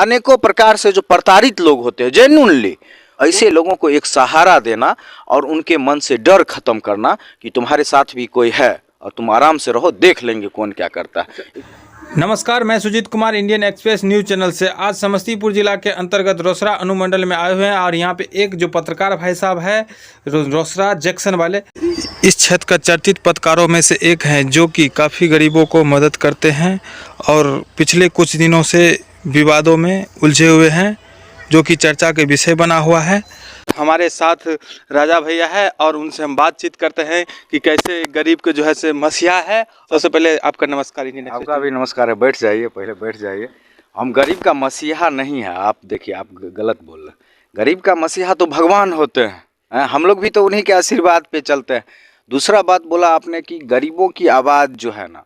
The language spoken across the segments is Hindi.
अनेकों प्रकार से जो प्रताड़ित लोग होते हैं जेन्युइनली, ऐसे लोगों को एक सहारा देना और उनके मन से डर खत्म करना कि तुम्हारे साथ भी कोई है और तुम आराम से रहो, देख लेंगे कौन क्या करता है। नमस्कार, मैं Sujit Kumar Indian Express news channel से आज समस्तीपुर जिला के अंतर्गत रोसड़ा अनुमंडल में आए हुए हैं और यहाँ पे एक जो पत्रकार भाई साहब है रोसड़ा जंक्शन वाले, इस क्षेत्र का चर्चित पत्रकारों में से एक हैं जो कि काफ़ी गरीबों को मदद करते हैं और पिछले कुछ दिनों से विवादों में उलझे हुए हैं जो कि चर्चा के विषय बना हुआ है। हमारे साथ राजा भैया है और उनसे हम बातचीत करते हैं कि कैसे गरीब के जो है से मसीहा है। सबसे पहले आपका नमस्कार। आपका भी नमस्कार है, बैठ जाइए, पहले बैठ जाइए। हम गरीब का मसीहा नहीं है, आप देखिए आप गलत बोल रहे हैं। गरीब का मसीहा तो भगवान होते हैं, हम लोग भी तो उन्हीं के आशीर्वाद पे चलते हैं। दूसरा बात बोला आपने कि गरीबों की आवाज़ जो है ना,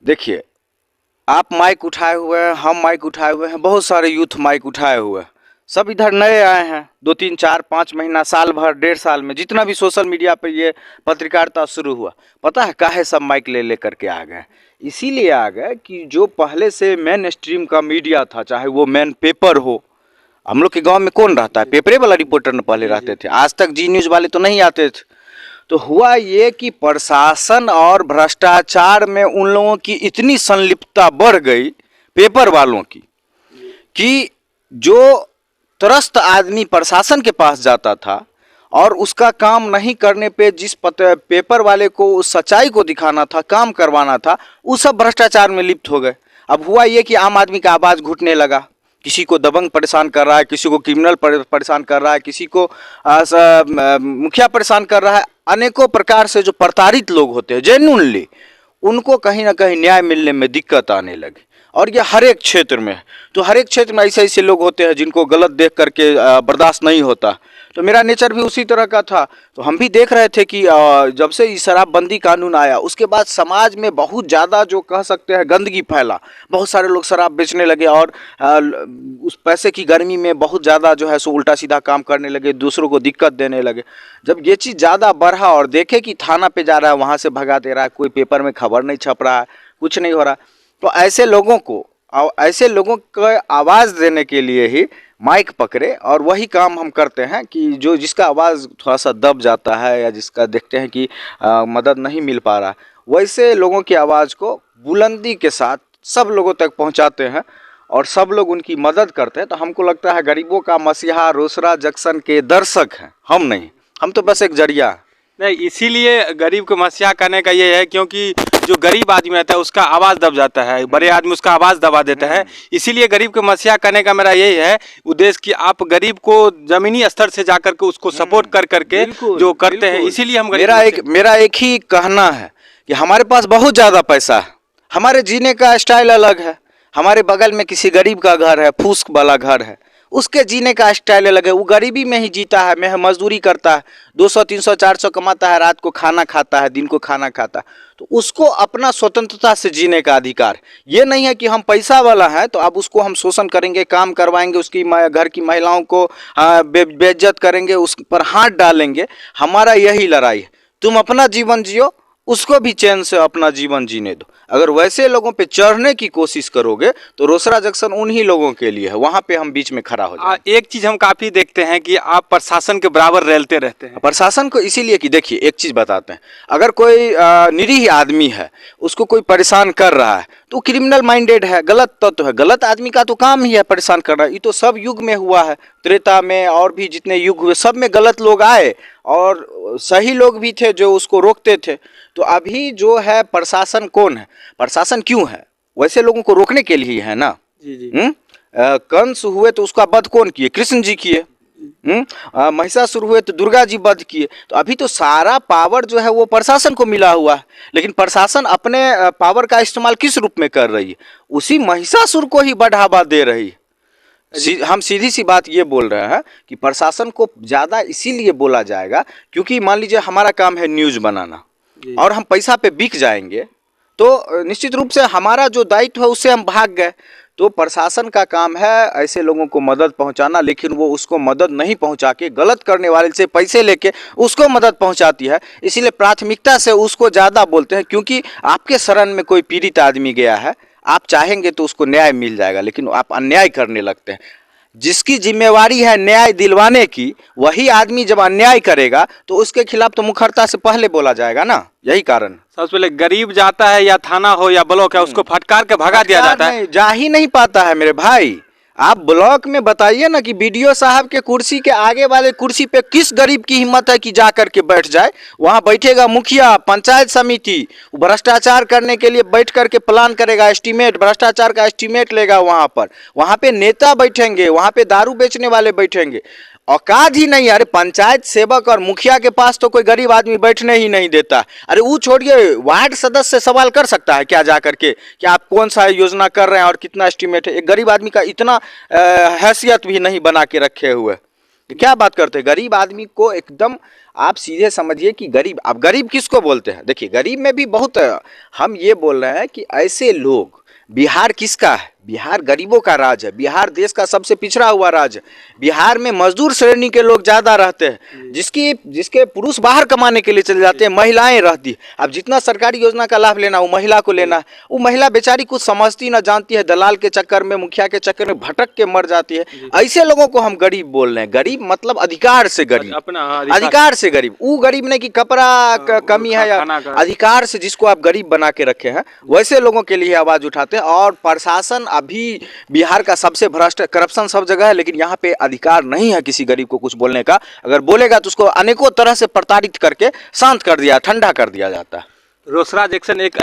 देखिए आप माइक उठाए हुए हैं, हम माइक उठाए हुए हैं, बहुत सारे यूथ माइक उठाए हुए हैं, सब इधर नए आए हैं। 2 3 4 5 महीना, साल भर, 1.5 साल में जितना भी सोशल मीडिया पे ये पत्रकारिता शुरू हुआ, पता है काहे सब माइक ले करके आ गए? इसीलिए आ गए कि जो पहले से मेन स्ट्रीम का मीडिया था, चाहे वो मेन पेपर हो, हम लोग के गांव में कौन रहता है, पेपरे वाला रिपोर्टर न पहले रहते थे, आज तक जी न्यूज़ वाले तो नहीं आते थे। तो हुआ ये कि प्रशासन और भ्रष्टाचार में उन लोगों की इतनी संलिप्तता बढ़ गई, पेपर वालों की, कि जो त्रस्त आदमी प्रशासन के पास जाता था और उसका काम नहीं करने पे जिस पेपर वाले को उस सच्चाई को दिखाना था, काम करवाना था, वो सब भ्रष्टाचार में लिप्त हो गए। अब हुआ ये कि आम आदमी का आवाज़ घुटने लगा, किसी को दबंग परेशान कर रहा है, किसी को क्रिमिनल परेशान कर रहा है, किसी को मुखिया परेशान कर रहा है। अनेकों प्रकार से जो प्रताड़ित लोग होते हैं जेन्युइनली, उनको कहीं ना कहीं न्याय मिलने में दिक्कत आने लगी। और ये हर एक क्षेत्र में है। तो हर एक क्षेत्र में ऐसे ऐसे लोग होते हैं जिनको गलत देख करके बर्दाश्त नहीं होता। तो मेरा नेचर भी उसी तरह का था। तो हम भी देख रहे थे कि जब से ये शराबबंदी कानून आया, उसके बाद समाज में बहुत ज़्यादा जो कह सकते हैं गंदगी फैला, बहुत सारे लोग शराब बेचने लगे और उस पैसे की गर्मी में बहुत ज़्यादा जो है सो उल्टा सीधा काम करने लगे, दूसरों को दिक्कत देने लगे। जब ये चीज़ ज़्यादा बढ़ा और देखे कि थाना पे जा रहा है, वहाँ से भगा दे रहा है, कोई पेपर में खबर नहीं छप रहा है, कुछ नहीं हो रहा, तो ऐसे लोगों को आवाज़ देने के लिए ही माइक पकड़े और वही काम हम करते हैं कि जो जिसका आवाज़ थोड़ा सा दब जाता है या जिसका देखते हैं कि मदद नहीं मिल पा रहा, वैसे लोगों की आवाज़ को बुलंदी के साथ सब लोगों तक पहुंचाते हैं और सब लोग उनकी मदद करते हैं। तो हमको लगता है गरीबों का मसीहा रोसड़ा जंक्शन के दर्शक हैं, हम नहीं, हम तो बस एक जरिया है। नहीं, इसीलिए गरीब को मसीहा कहने का ये है क्योंकि जो गरीब आदमी रहता है उसका आवाज़ दब जाता है, बड़े आदमी उसका आवाज़ दबा देते हैं। इसीलिए गरीब को मसीहा कहने का मेरा यही है उद्देश्य कि आप गरीब को ज़मीनी स्तर से जाकर के उसको सपोर्ट कर करके जो करते हैं, इसीलिए हम मेरा एक ही कहना है कि हमारे पास बहुत ज़्यादा पैसा है, हमारे जीने का स्टाइल अलग है। हमारे बगल में किसी गरीब का घर है, फूस वाला घर है, उसके जीने का स्टाइल अलग है। वो गरीबी में ही जीता है, मैं मजदूरी करता है, 200 300 400 कमाता है, रात को खाना खाता है, दिन को खाना खाता है। तो उसको अपना स्वतंत्रता से जीने का अधिकार। ये नहीं है कि हम पैसा वाला है तो अब उसको हम शोषण करेंगे, काम करवाएंगे, उसकी घर की महिलाओं को बेइज्जत करेंगे, उस पर हाथ डालेंगे। हमारा यही लड़ाई है, तुम अपना जीवन जियो, उसको भी चैन से अपना जीवन जीने दो। अगर वैसे लोगों पे चढ़ने की कोशिश करोगे तो रोसड़ा जंक्शन उन्हीं लोगों के लिए है, वहाँ पे हम बीच में खड़ा हो जाए। एक चीज़ हम काफ़ी देखते हैं कि आप प्रशासन के बराबर रेलते रहते हैं। प्रशासन को इसीलिए कि देखिए एक चीज़ बताते हैं, अगर कोई निरीह आदमी है, उसको कोई परेशान कर रहा है तो क्रिमिनल माइंडेड है, गलत तत्व है। गलत आदमी का तो काम ही है परेशान करना। ये तो सब युग में हुआ है, त्रेता में और भी जितने युग हुए सब में गलत लोग आए और सही लोग भी थे जो उसको रोकते थे। तो अभी जो है प्रशासन कौन है, प्रशासन क्यों है? वैसे लोगों को रोकने के लिए है ना। जी। कंस हुए तो उसका वध कौन किए? कृष्ण जी किए। महिषासुर हुए तो दुर्गा जी वध किए। तो अभी तो सारा पावर जो है वो प्रशासन को मिला हुआ है, लेकिन प्रशासन अपने पावर का इस्तेमाल किस रूप में कर रही है? उसी महिषासुर को ही बढ़ावा दे रही है। हम सीधी सी बात ये बोल रहे हैं कि प्रशासन को ज़्यादा इसीलिए बोला जाएगा क्योंकि मान लीजिए हमारा काम है न्यूज़ बनाना और हम पैसा पे बिक जाएंगे तो निश्चित रूप से हमारा जो दायित्व है उससे हम भाग गए। तो प्रशासन का काम है ऐसे लोगों को मदद पहुंचाना, लेकिन वो उसको मदद नहीं पहुंचा के गलत करने वाले से पैसे लेके उसको मदद पहुंचाती है। इसीलिए प्राथमिकता से उसको ज़्यादा बोलते हैं, क्योंकि आपके शरण में कोई पीड़ित आदमी गया है, आप चाहेंगे तो उसको न्याय मिल जाएगा, लेकिन आप अन्याय करने लगते हैं। जिसकी जिम्मेवारी है न्याय दिलवाने की, वही आदमी जब अन्याय करेगा तो उसके खिलाफ तो मुखरता से पहले बोला जाएगा ना। यही कारण। सबसे पहले गरीब जाता है या थाना हो या ब्लॉक है, उसको फटकार के भगा दिया जाता है। जा ही नहीं पाता है मेरे भाई। आप ब्लॉक में बताइए ना कि बीडीओ साहब के कुर्सी के आगे वाले कुर्सी पे किस गरीब की हिम्मत है कि जा करके बैठ जाए। वहां बैठेगा मुखिया, पंचायत समिति, भ्रष्टाचार करने के लिए बैठ करके प्लान करेगा, एस्टीमेट, भ्रष्टाचार का एस्टीमेट लेगा। वहां पे नेता बैठेंगे, वहां पे दारू बेचने वाले बैठेंगे। औकात ही नहीं। अरे पंचायत सेवक और मुखिया के पास तो कोई गरीब आदमी बैठने ही नहीं देता। अरे वो छोड़िए, वार्ड सदस्य से सवाल कर सकता है क्या जा करके कि आप कौन सा योजना कर रहे हैं और कितना एस्टीमेट है। एक गरीब आदमी का इतना हैसियत भी नहीं बना के रखे हुए। क्या बात करते हैं। गरीब आदमी को एकदम आप सीधे समझिए कि गरीब, आप गरीब किसको बोलते हैं। देखिए गरीब में भी बहुत, हम ये बोल रहे हैं कि ऐसे लोग, बिहार किसका है? बिहार गरीबों का राज है। बिहार देश का सबसे पिछड़ा हुआ राज्य है। बिहार में मजदूर श्रेणी के लोग ज़्यादा रहते हैं, जिसके पुरुष बाहर कमाने के लिए चले जाते हैं, महिलाएं रहती। अब जितना सरकारी योजना का लाभ लेना वो महिला को लेना है। वो महिला बेचारी कुछ समझती ना जानती है, दलाल के चक्कर में, मुखिया के चक्कर में भटक के मर जाती है। ऐसे लोगों को हम गरीब बोल रहे हैं। गरीब मतलब अधिकार से गरीब, अपना अधिकार से गरीब। वो गरीब नहीं कि कपड़ा कमी है या अधिकार से जिसको आप गरीब बना के रखे हैं, वैसे लोगों के लिए आवाज उठाते हैं। और प्रशासन अभी बिहार का सबसे भ्रष्ट, करप्शन सब जगह है, लेकिन यहाँ पे अधिकार नहीं है किसी गरीब को कुछ बोलने का। अगर बोलेगा तो उसको अनेकों तरह से प्रताड़ित करके शांत कर दिया, ठंडा कर दिया जाता है। रोसड़ा जैक्सन एक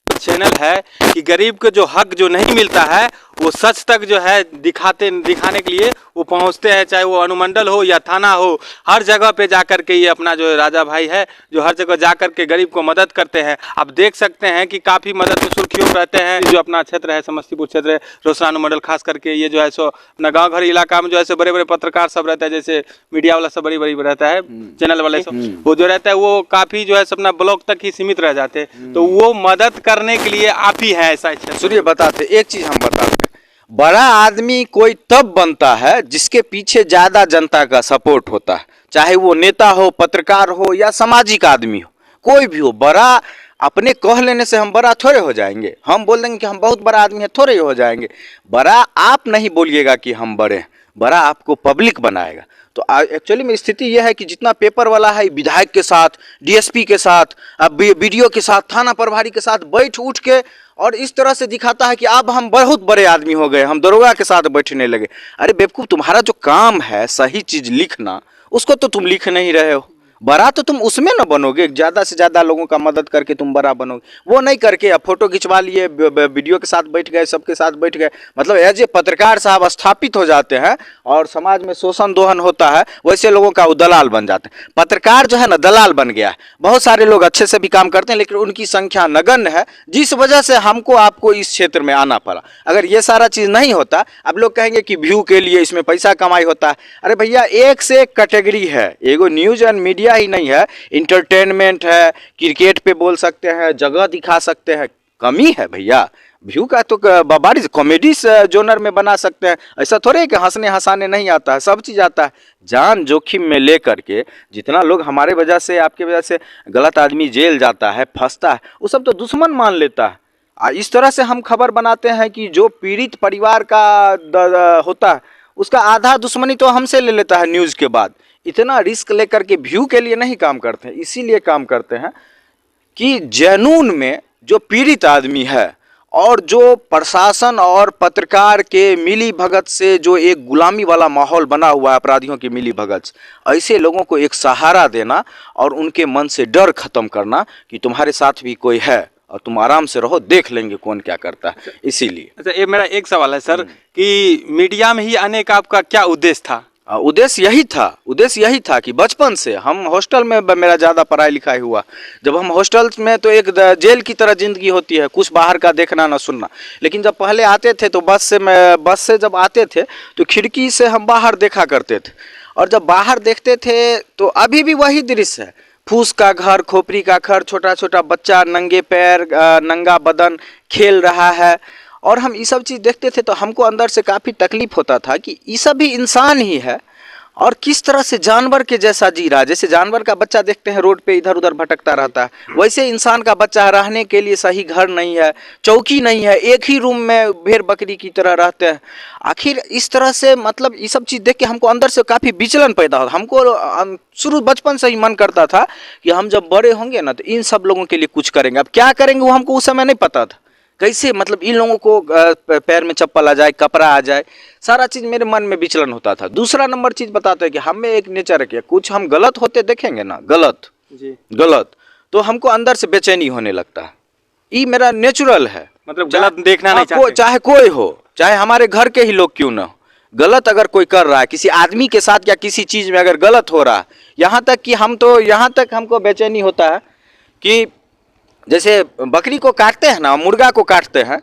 चैनल है कि गरीब को जो हक जो नहीं मिलता है वो सच तक जो है दिखाने के लिए वो पहुंचते हैं, चाहे वो अनुमंडल हो या थाना हो, हर जगह पे जाकर के ये अपना जो राजा भाई है जो हर जगह जाकर के गरीब को मदद करते हैं। आप देख सकते हैं कि काफ़ी मदद की सुर्खियों में रहते हैं। जो अपना क्षेत्र है समस्तीपुर क्षेत्र है, रोसड़ा अनुमंडल, खास करके ये जो है सो अपना गाँव घर इलाका में जो है सो बड़े बड़े पत्रकार सब रहता है, जैसे मीडिया वाला सब बड़ी बड़ी रहता है, चैनल वाले सब, वो जो रहता है वो काफ़ी जो है अपना ब्लॉक तक ही सीमित रह जाते हैं। तो वो मदद करने के लिए आप ही है ऐसा। सुनिए बताते, एक चीज़ हम बताते हैं, बड़ा आदमी कोई तब बनता है जिसके पीछे ज्यादा जनता का सपोर्ट होता है, चाहे वो नेता हो, पत्रकार हो या सामाजिक आदमी हो, कोई भी हो। बड़ा अपने कह लेने से हम बड़ा थोड़े हो जाएंगे। हम बोल देंगे कि हम बहुत बड़ा आदमी है, थोड़े हो जाएंगे। बड़ा आप नहीं बोलिएगा कि हम बड़े हैं, बड़ा आपको पब्लिक बनाएगा। तो एक्चुअली में स्थिति यह है कि जितना पेपर वाला है विधायक के साथ, डीएसपी के साथ, बीडीओ के साथ, थाना प्रभारी के साथ बैठ उठ के और इस तरह से दिखाता है कि अब हम बहुत बड़े आदमी हो गए, हम दरोगा के साथ बैठने लगे। अरे बेवकूफ़, तुम्हारा जो काम है सही चीज़ लिखना, उसको तो तुम लिख नहीं रहे हो। बड़ा तो तुम उसमें ना बनोगे, ज़्यादा से ज़्यादा लोगों का मदद करके तुम बड़ा बनोगे, वो नहीं करके अब फोटो खिंचवा लिए, वीडियो के साथ बैठ गए, सबके साथ बैठ गए। मतलब एज ए पत्रकार साहब स्थापित हो जाते हैं और समाज में शोषण दोहन होता है, वैसे लोगों का वो दलाल बन जाते हैं। पत्रकार जो है ना दलाल बन गया है। बहुत सारे लोग अच्छे से भी काम करते हैं लेकिन उनकी संख्या नगण्य है, जिस वजह से हमको आपको इस क्षेत्र में आना पड़ा। अगर ये सारा चीज़ नहीं होता, अब लोग कहेंगे कि व्यू के लिए इसमें पैसा कमाई होता है। अरे भैया, एक से एक कैटेगरी है, एगो न्यूज एंड मीडिया ही नहीं है, इंटरटेनमेंट है, क्रिकेट पे बोल सकते हैं, जगह दिखा सकते हैं। कमी है भैया व्यू का, तो बारिश कॉमेडी जोनर में बना सकते हैं। ऐसा थोड़े कि हंसने हंसाने नहीं आता है, सब चीज़ आता है। जान जोखिम में ले करके जितना लोग हमारे वजह से, आपके वजह से गलत आदमी जेल जाता है, फंसता है, वो सब तो दुश्मन मान लेता है। इस तरह से हम खबर बनाते हैं कि जो पीड़ित परिवार का होता है उसका आधा दुश्मनी तो हमसे ले लेता है न्यूज़ के बाद। इतना रिस्क लेकर के व्यू के लिए नहीं काम करते हैं, इसीलिए काम करते हैं कि जनून में जो पीड़ित आदमी है और जो प्रशासन और पत्रकार के मिली भगत से जो एक गुलामी वाला माहौल बना हुआ है, अपराधियों की मिली भगत से, ऐसे लोगों को एक सहारा देना और उनके मन से डर खत्म करना कि तुम्हारे साथ भी कोई है और तुम आराम से रहो, देख लेंगे कौन क्या करता है। इसीलिए अच्छा, ये मेरा एक सवाल है सर कि मीडिया में ही आने का आपका क्या उद्देश्य था? उद्देश्य यही था कि बचपन से हम हॉस्टल में, मेरा ज़्यादा पढ़ाई लिखाई हुआ। जब हम हॉस्टल में तो एक जेल की तरह ज़िंदगी होती है, कुछ बाहर का देखना ना सुनना। लेकिन जब पहले आते थे तो बस से जब आते थे तो खिड़की से हम बाहर देखा करते थे, और जब बाहर देखते थे तो अभी भी वही दृश्य है, फूस का घर, खोपड़ी का घर, छोटा छोटा बच्चा नंगे पैर, नंगा बदन खेल रहा है। और हम ये सब चीज़ देखते थे तो हमको अंदर से काफ़ी तकलीफ होता था कि ये सब भी इंसान ही है और किस तरह से जानवर के जैसा जी रहा है। जैसे जानवर का बच्चा देखते हैं रोड पे इधर उधर भटकता रहता है, वैसे इंसान का बच्चा रहने के लिए सही घर नहीं है, चौकी नहीं है, एक ही रूम में भेड़ बकरी की तरह रहते हैं। आखिर इस तरह से मतलब ये सब चीज़ देख के हमको अंदर से काफ़ी विचलन पैदा होता। हमको शुरू बचपन से ही मन करता था कि हम जब बड़े होंगे ना तो इन सब लोगों के लिए कुछ करेंगे। अब क्या करेंगे वो हमको उस समय नहीं पता था। कैसे मतलब इन लोगों को पैर में चप्पल आ जाए, कपड़ा आ जाए, सारा चीज़ मेरे मन में विचलन होता था। दूसरा नंबर चीज़ बताते हैं कि हमें एक नेचर है कि कुछ हम गलत होते देखेंगे ना, गलत तो हमको अंदर से बेचैनी होने लगता है। ये मेरा नेचुरल है, मतलब गलत देखना नहीं चाहते। चाहे कोई हो, चाहे हमारे घर के ही लोग क्यों ना हो, गलत अगर कोई कर रहा है किसी आदमी के साथ या किसी चीज़ में अगर गलत हो रहा है, यहाँ तक कि यहाँ तक हमको बेचैनी होता है कि जैसे बकरी को काटते हैं ना, मुर्गा को काटते हैं,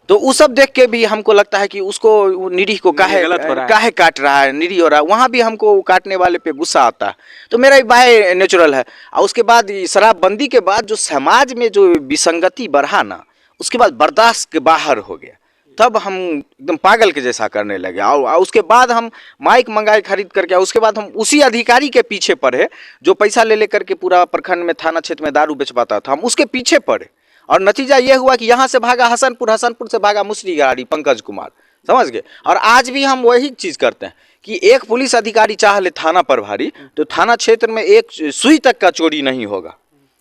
तो वो सब देख के भी हमको लगता है कि उसको निरीह को काहे काट रहा है, निरीह हो रहा है। वहाँ भी हमको काटने वाले पे गुस्सा आता है। तो मेरा ये बाय नेचुरल है। और उसके बाद शराबबंदी के बाद जो समाज में जो विसंगति बढ़ा ना, उसके बाद बर्दाश्त के बाहर हो गया। तब हम एकदम पागल के जैसा करने लगे। और उसके बाद हम माइक मंगाए खरीद करके, उसके बाद हम उसी अधिकारी के पीछे पड़े जो पैसा ले लेकर के पूरा प्रखंड में, थाना क्षेत्र में दारू बेचवाता था, हम उसके पीछे पड़े। और नतीजा ये हुआ कि यहाँ से भागा हसनपुर, हसनपुर से भागा मुसरी गाड़ी पंकज कुमार, समझ गए। और आज भी हम वही चीज़ करते हैं कि एक पुलिस अधिकारी चाह ले थाना प्रभारी, तो थाना क्षेत्र में एक सुई तक का चोरी नहीं होगा,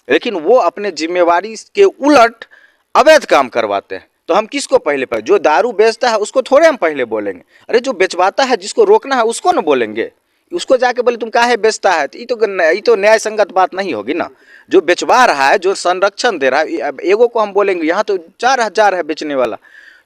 लेकिन वो अपने जिम्मेवारी के उलट अवैध काम करवाते हैं। तो हम किसको पहले जो दारू बेचता है उसको थोड़े हम पहले बोलेंगे। अरे जो बेचवाता है, जिसको रोकना है उसको ना बोलेंगे। उसको जाके बोले तुम काहे बेचता है, ये तो न्याय संगत बात नहीं होगी ना। जो बेचवा रहा है, जो संरक्षण दे रहा है, अब एगो को हम बोलेंगे यहाँ तो 4000 है बेचने वाला।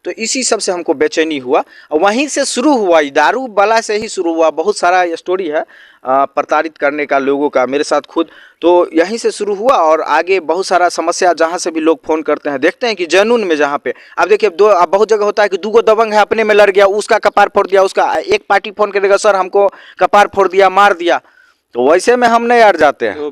तो इसी सब से हमको बेचैनी हुआ और वहीं से शुरू हुआ, दारू वाला से ही शुरू हुआ। बहुत सारा स्टोरी है प्रताड़ित करने का लोगों का, मेरे साथ खुद, तो यहीं से शुरू हुआ। और आगे बहुत सारा समस्या, जहाँ से भी लोग फ़ोन करते हैं, देखते हैं कि जनून में जहाँ पे अब देखिए अब बहुत जगह होता है कि 2 दबंग है, अपने में लड़ गया, उसका कपार फोड़ दिया, उसका एक पार्टी फ़ोन करेगा सर हमको कपार फोड़ दिया, मार दिया। तो वैसे में हम नहीं अड़ जाते हैं।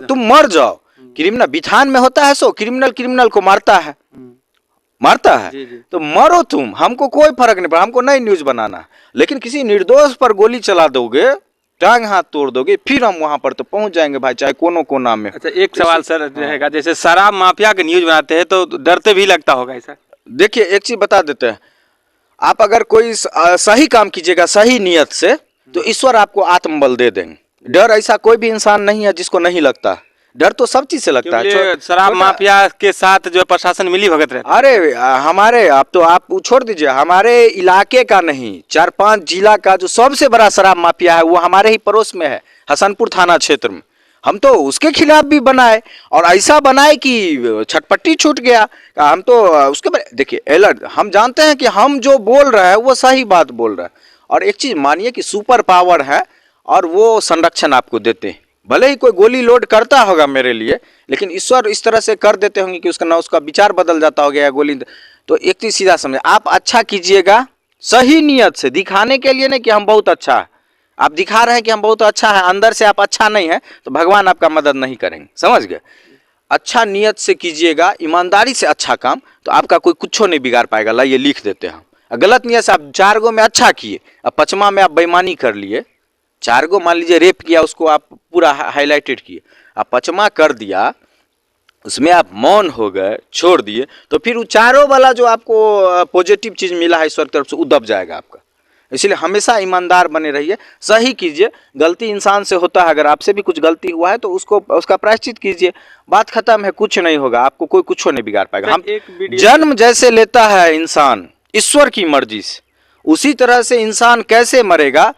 तुम मर जाओ। क्रिमिनल विधान में होता है, सो क्रिमिनल को मारता है। जी। तो मरो तुम, हमको कोई फर्क नहीं पड़ा, हमको नई न्यूज बनाना। लेकिन किसी निर्दोष पर गोली चला दोगे, टांग हाथ तोड़ दोगे, फिर हम वहां पर तो पहुंच जाएंगे भाई, चाहे कोना में। अच्छा, एक सवाल सर रहेगा, जैसे शराब माफिया के न्यूज बनाते हैं तो डरते भी लगता होगा ऐसा। देखिए एक चीज बता देते हैं, आप अगर कोई सही काम कीजिएगा सही नियत से, तो ईश्वर आपको आत्मबल दे देंगे। डर ऐसा कोई भी इंसान नहीं है जिसको नहीं लगता। डर तो सब चीज से लगता है। शराब माफिया के साथ जो प्रशासन मिली भगत रहता है। अरे हमारे, अब तो आप छोड़ दीजिए, हमारे इलाके का नहीं, 4-5 जिला का जो सबसे बड़ा शराब माफिया है वो हमारे ही पड़ोस में है, हसनपुर थाना क्षेत्र में। हम तो उसके खिलाफ भी बनाए, और ऐसा बनाए कि छटपट्टी छूट गया। हम तो उसके बाद देखिए अलर्ट, हम जानते हैं कि हम जो बोल रहे हैं वो सही बात बोल रहे हैं। और एक चीज मानिए कि सुपर पावर है और वो संरक्षण आपको देते हैं। भले ही कोई गोली लोड करता होगा मेरे लिए, लेकिन ईश्वर इस तरह से कर देते होंगे कि उसका विचार बदल जाता होगा या गोली। तो एक चीज सीधा समझे, आप अच्छा कीजिएगा सही नियत से, दिखाने के लिए नहीं कि हम बहुत अच्छा है। आप दिखा रहे हैं कि हम बहुत अच्छा है, अंदर से आप अच्छा नहीं है, तो भगवान आपका मदद नहीं करेंगे, समझ गए। अच्छा नियत से कीजिएगा, ईमानदारी से अच्छा काम, तो आपका कोई कुछ नहीं बिगाड़ पाएगा। लाइए लिख देते हैं हम। गलत नियत से आप 4 गो में अच्छा किए, अब 5वां में आप बेईमानी कर लिए। 4 गो मान लीजिए रेप किया, उसको आप पूरा हाईलाइटेड किए, आप 5वां कर दिया, उसमें आप मौन हो गए, छोड़ दिए, तो फिर वो 4 वाला जो आपको पॉजिटिव चीज़ मिला है ईश्वर की तरफ से, वो दब जाएगा आपका। इसलिए हमेशा ईमानदार बने रहिए, सही कीजिए। गलती इंसान से होता है, अगर आपसे भी कुछ गलती हुआ है तो उसका प्रायश्चित कीजिए, बात खत्म है, कुछ नहीं होगा, आपको कोई कुछ नहीं बिगाड़ पाएगा। हम जन्म जैसे लेता है इंसान ईश्वर की मर्जी से, उसी तरह से इंसान कैसे मरेगा,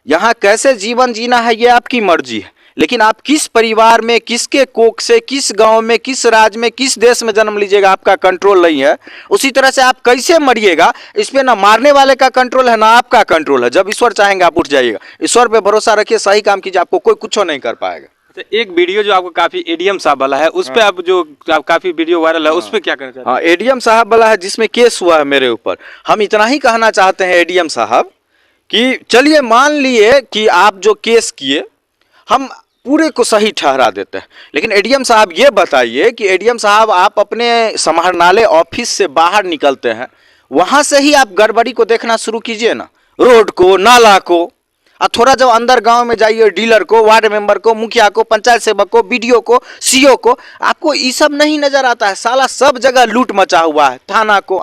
यहाँ कैसे जीवन जीना है, ये आपकी मर्जी है। लेकिन आप किस परिवार में, किसके कोख से, किस गांव में, किस राज्य में, किस देश में जन्म लीजिएगा, आपका कंट्रोल नहीं है। उसी तरह से आप कैसे मरिएगा, इस पे ना मारने वाले का कंट्रोल है ना आपका कंट्रोल है। जब ईश्वर चाहेंगे आप उठ जाइएगा। ईश्वर पे भरोसा रखिए, सही काम कीजिए, आपको कोई कुछ नहीं कर पाएगा। अच्छा, एक वीडियो जो आपको काफी एडीएम साहब वाला है, उस पे आप जो काफी वीडियो वायरल है, उस पे क्या करना चाहते हैं? हाँ, एडीएम साहब वाला है जिसमें केस हुआ है मेरे ऊपर। हम इतना ही कहना चाहते हैं एडीएम साहब कि चलिए मान लिए कि आप जो केस किए हम पूरे को सही ठहरा देते हैं, लेकिन एडीएम साहब ये बताइए कि एडीएम साहब आप अपने समाहरणालय ऑफिस से बाहर निकलते हैं, वहाँ से ही आप गड़बड़ी को देखना शुरू कीजिए ना, रोड को, नाला को। और थोड़ा जब अंदर गांव में जाइए, डीलर को, वार्ड मेंबर को, मुखिया को, पंचायत सेवक को, बीडीओ को, सीओ को, आपको ये सब नहीं नजर आता है। साला सब जगह लूट मचा हुआ है, थाना को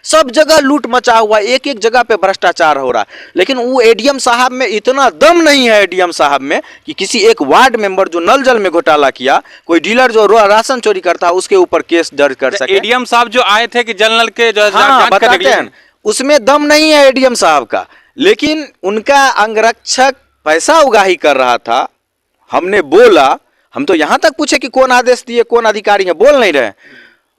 सब जगह लूट मचा हुआ है, एक एक जगह पे भ्रष्टाचार हो रहा है। लेकिन वो एडीएम साहब में इतना दम नहीं है, एडीएम साहब में, कि किसी एक वार्ड मेंबर जो नल जल में घोटाला किया, कोई डीलर जो राशन चोरी करता है, उसके ऊपर केस दर्ज कर सके। एडीएम साहब जो आए थे कि जल नल के जो हाँ, बताते हैं, उसमें दम नहीं है एडीएम साहब का। लेकिन उनका अंगरक्षक पैसा उगाही कर रहा था, हमने बोला, हम तो यहां तक पूछे कि कौन आदेश दिए, कौन अधिकारी है, बोल नहीं रहे,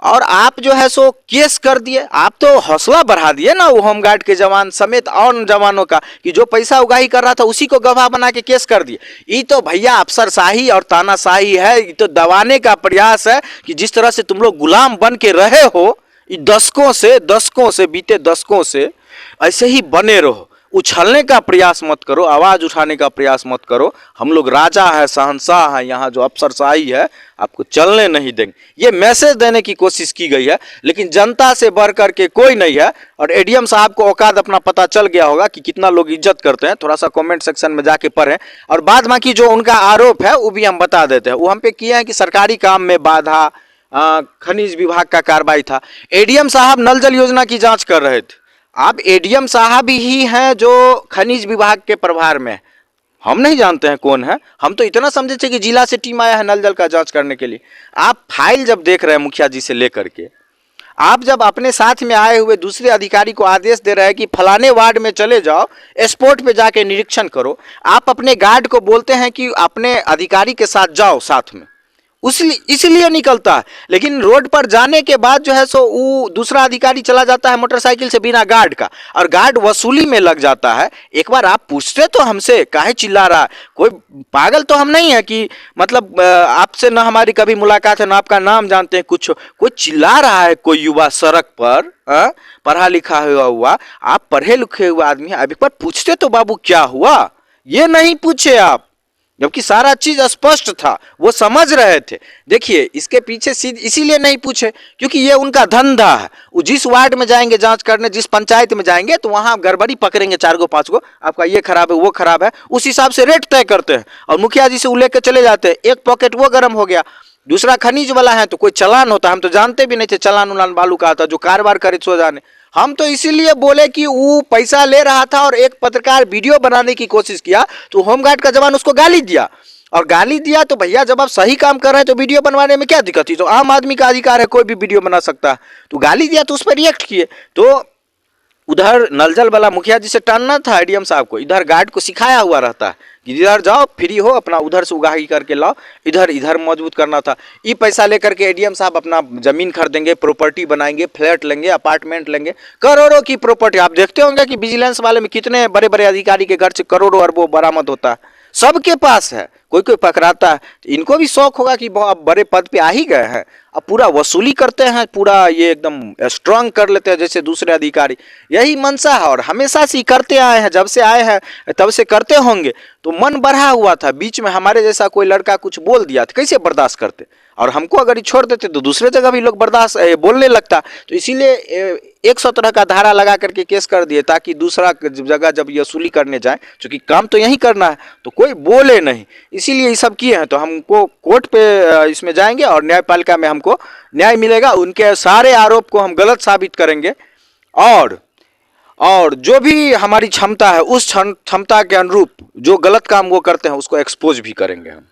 और आप जो है सो केस कर दिए। आप तो हौसला बढ़ा दिए ना वो होमगार्ड के जवान समेत और जवानों का, कि जो पैसा उगाही कर रहा था उसी को गवाह बना के केस कर दिए। ये तो भैया अफसरशाही और तानाशाही है, ये तो दबाने का प्रयास है कि जिस तरह से तुम लोग गुलाम बन के रहे हो दशकों से बीते दशकों से, ऐसे ही बने रहो। उछलने का प्रयास मत करो, आवाज उठाने का प्रयास मत करो। हम लोग राजा है, शहंशाह है, यहाँ जो अफसरशाही है आपको चलने नहीं देंगे। ये मैसेज देने की कोशिश की गई है, लेकिन जनता से बढ़ कर के कोई नहीं है। और एडीएम साहब को औकात अपना पता चल गया होगा कि कितना लोग इज्जत करते हैं। थोड़ा सा कमेंट सेक्शन में जाके पढ़ें, और बाद बाकी जो उनका आरोप है वो भी हम बता देते हैं। वो हम पे किए हैं कि सरकारी काम में बाधा, खनिज विभाग का कार्रवाई था। एडीएम साहब नल जल योजना की जांच कर रहे थे। आप एडीएम साहब ही हैं जो खनिज विभाग के प्रभार में, हम नहीं जानते हैं कौन है। हम तो इतना समझे थे कि जिला से टीम आया है नल जल का जांच करने के लिए। आप फाइल जब देख रहे हैं मुखिया जी से लेकर के, आप जब अपने साथ में आए हुए दूसरे अधिकारी को आदेश दे रहे हैं कि फलाने वार्ड में चले जाओ, स्पॉट पे जाके निरीक्षण करो, आप अपने गार्ड को बोलते हैं कि अपने अधिकारी के साथ जाओ साथ में, इसलिए निकलता है। लेकिन रोड पर जाने के बाद जो है सो वो दूसरा अधिकारी चला जाता है मोटरसाइकिल से बिना गार्ड का, और गार्ड वसूली में लग जाता है। एक बार आप पूछते तो हमसे, काहे चिल्ला रहा है, कोई पागल तो हम नहीं है कि मतलब आपसे ना हमारी कभी मुलाकात है, ना आपका नाम जानते हैं, कुछ कोई चिल्ला रहा है, कोई युवा सड़क पर पढ़ा लिखा हुआ, आप पढ़े लिखे हुए आदमी हैं, अभी पर पूछते तो बाबू क्या हुआ, ये नहीं पूछे आप, जबकि सारा चीज स्पष्ट था, वो समझ रहे थे। देखिए इसके पीछे इसीलिए नहीं पूछे क्योंकि ये उनका धंधा है। वो जिस वार्ड में जाएंगे जांच करने, जिस पंचायत में जाएंगे, तो वहां गड़बड़ी पकड़ेंगे 4 गो 5 गो, आपका ये खराब है वो खराब है, उस हिसाब से रेट तय करते हैं और मुखिया जी से वो लेकर चले जाते हैं। एक पॉकेट वो गर्म हो गया, दूसरा खनिज वाला है तो कोई चालान होता, हम तो जानते भी नहीं थे चालान उलान बालू का आता, जो कारोबार करे सो जाने। हम तो इसीलिए बोले कि वो पैसा ले रहा था और एक पत्रकार वीडियो बनाने की कोशिश किया तो होमगार्ड का जवान उसको गाली दिया, और गाली दिया तो भैया जब आप सही काम कर रहे हैं तो वीडियो बनवाने में क्या दिक्कत थी, तो आम आदमी का अधिकार है, कोई भी वीडियो बना सकता है। तो गाली दिया तो उस पर रिएक्ट किए, तो उधर नलजल वाला मुखिया जी से टालना था एडीएम साहब को, इधर गार्ड को सिखाया हुआ रहता है कि इधर जाओ फ्री हो, अपना उधर से उगाही करके लाओ, इधर मजबूत करना था। ये पैसा लेकर के एडीएम साहब अपना जमीन खरीदेंगे, प्रॉपर्टी बनाएंगे, फ्लैट लेंगे, अपार्टमेंट लेंगे, करोड़ों की प्रॉपर्टी। आप देखते होंगे कि विजिलेंस वाले में कितने बड़े बड़े अधिकारी के घर से करोड़ों अरबों बरामद होता है, सबके पास है, कोई कोई पकड़ाता है। तो इनको भी शौक होगा कि अब बड़े पद पे आ ही गए हैं, अब पूरा वसूली करते हैं, पूरा ये एकदम स्ट्रांग कर लेते हैं जैसे दूसरे अधिकारी। यही मनसा है और हमेशा से करते आए हैं, जब से आए हैं तब से करते होंगे। तो मन बढ़ा हुआ था, बीच में हमारे जैसा कोई लड़का कुछ बोल दिया तो कैसे बर्दाश्त करते, और हमको अगर छोड़ देते तो दूसरे जगह भी लोग बर्दाश्त बोलने लगता। तो इसीलिए 117 का धारा लगा करके केस कर दिए ताकि दूसरा जगह जब ये वसूली करने जाए, क्योंकि काम तो यही करना है, तो कोई बोले नहीं, इसीलिए ये सब किए हैं। तो हमको कोर्ट पे इसमें जाएंगे और न्यायपालिका में हमको न्याय मिलेगा, उनके सारे आरोप को हम गलत साबित करेंगे, और जो भी हमारी क्षमता है उस क्षमता के अनुरूप जो गलत काम वो करते हैं उसको एक्सपोज भी करेंगे हम।